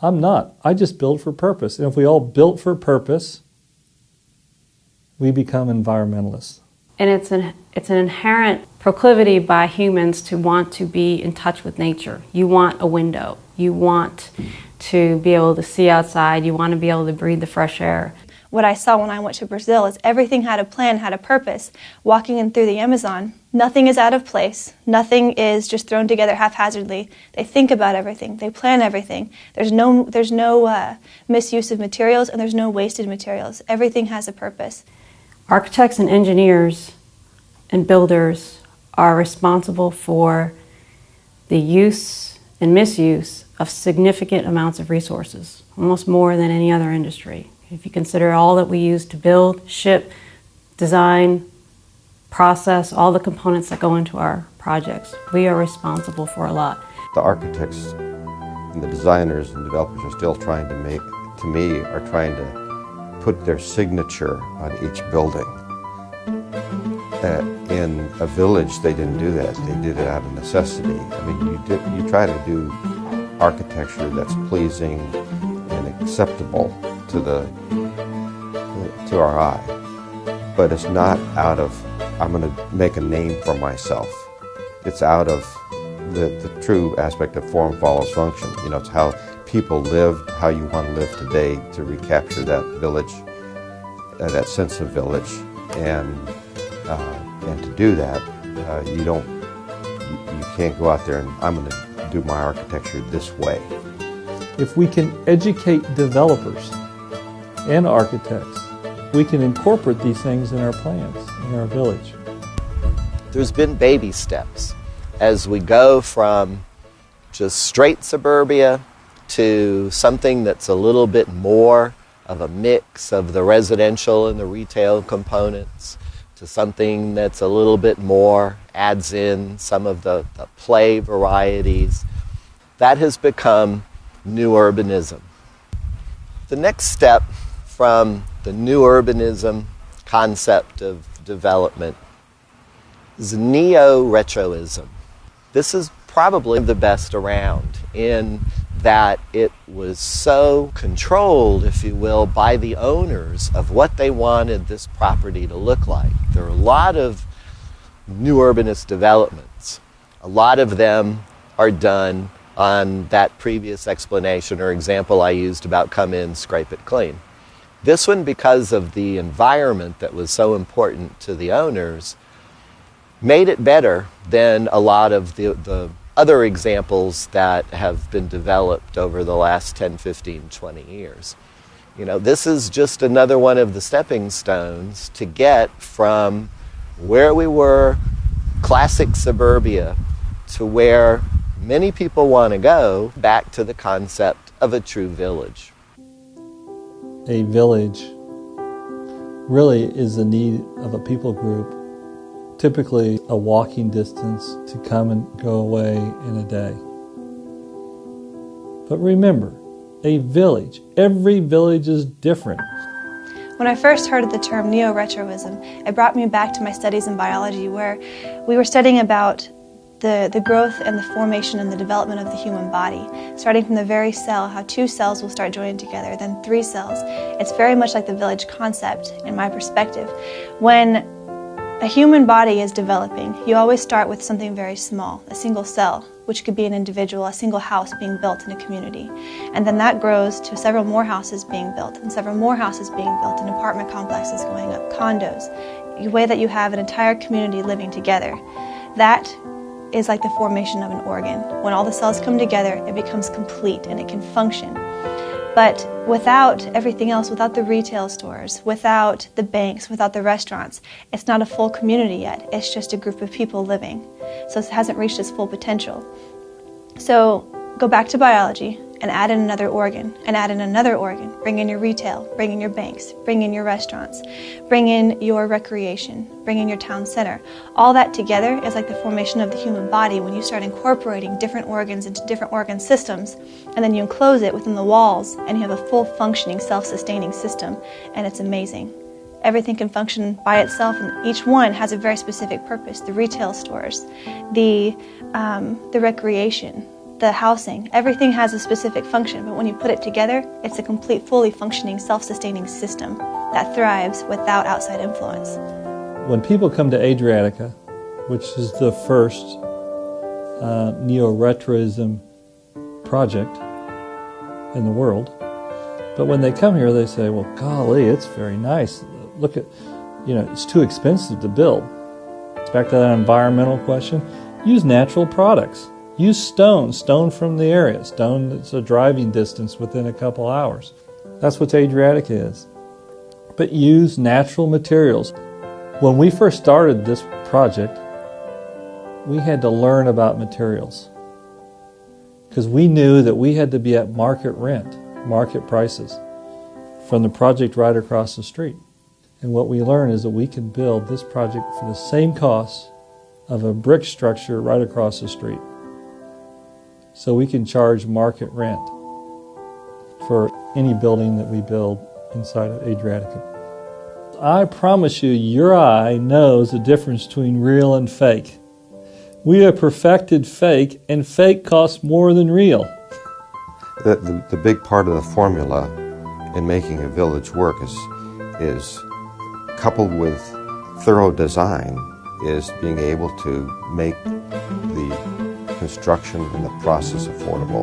I'm not. I just build for purpose. And if we all built for purpose, we become environmentalists. And it's an inherent proclivity by humans to want to be in touch with nature. You want a window. You want to be able to see outside. You want to be able to breathe the fresh air. What I saw when I went to Brazil is everything had a plan, had a purpose. Walking in through the Amazon, nothing is out of place. Nothing is just thrown together haphazardly. They think about everything. They plan everything. There's no misuse of materials, and there's no wasted materials. Everything has a purpose. Architects and engineers and builders are responsible for the use and misuse of significant amounts of resources, almost more than any other industry. If you consider all that we use to build, ship, design, process, all the components that go into our projects, we are responsible for a lot. The architects and the designers and developers are still trying to put their signature on each building. In a village, they didn't do that. They did it out of necessity. I mean, you try to do architecture that's pleasing and acceptable to our eye, but it's not out of I'm going to make a name for myself. It's out of the true aspect of form follows function. You know, it's how people lived, how you want to live today, to recapture that village, that sense of village, and to do that, you can't go out there and I'm going to do my architecture this way. If we can educate developers and architects, we can incorporate these things in our plans, in our village. There's been baby steps as we go from just straight suburbia to something that's a little bit more of a mix of the residential and the retail components, to something that's a little bit more, adds in some of the play varieties. That has become new urbanism. The next step from the new urbanism concept of development is NeoRetroism. This is probably the best around in that it was so controlled, if you will, by the owners of what they wanted this property to look like. There are a lot of new urbanist developments. A lot of them are done on that previous explanation or example I used about come in, scrape it clean. This one, because of the environment that was so important to the owners, made it better than a lot of the other examples that have been developed over the last 10, 15, 20 years. You know, this is just another one of the stepping stones to get from where we were, classic suburbia, to where many people want to go, back to the concept of a true village. A village really is the need of a people group, typically a walking distance to come and go away in a day. But remember, a village, every village is different. When I first heard of the term NeoRetroism, it brought me back to my studies in biology, where we were studying about the growth and the formation and the development of the human body, starting from the very cell, how 2 cells will start joining together, then 3 cells. It's very much like the village concept in my perspective. When a human body is developing, you always start with something very small, a single cell, which could be an individual, a single house being built in a community. And then that grows to several more houses being built, and several more houses being built, and apartment complexes going up, condos. The way that you have an entire community living together, that is like the formation of an organ. When all the cells come together, it becomes complete and it can function. But without everything else, without the retail stores, without the banks, without the restaurants, it's not a full community yet. It's just a group of people living. So it hasn't reached its full potential. So go back to biology and add in another organ, and add in another organ. Bring in your retail, bring in your banks, bring in your restaurants, bring in your recreation, bring in your town center. All that together is like the formation of the human body when you start incorporating different organs into different organ systems, and then you enclose it within the walls, and you have a full functioning, self-sustaining system, and it's amazing. Everything can function by itself, and each one has a very specific purpose. The retail stores, the recreation, the housing. Everything has a specific function, but when you put it together, it's a complete, fully functioning, self-sustaining system that thrives without outside influence. When people come to Adriatica, which is the first NeoRetroism project in the world, but when they come here, they say, well, golly, it's very nice. Look at, it's too expensive to build. It's back to that environmental question. Use natural products. Use stone from the area, stone that's a driving distance within a couple hours. That's what Adriatica is. But use natural materials. When we first started this project, we had to learn about materials because we knew that we had to be at market rent, market prices from the project right across the street. And what we learned is that we can build this project for the same cost of a brick structure right across the street. So we can charge market rent for any building that we build inside of Adriatica. I promise you, your eye knows the difference between real and fake. We have perfected fake, and fake costs more than real. The big part of the formula in making a village work is coupled with thorough design, is being able to make the construction and the process affordable.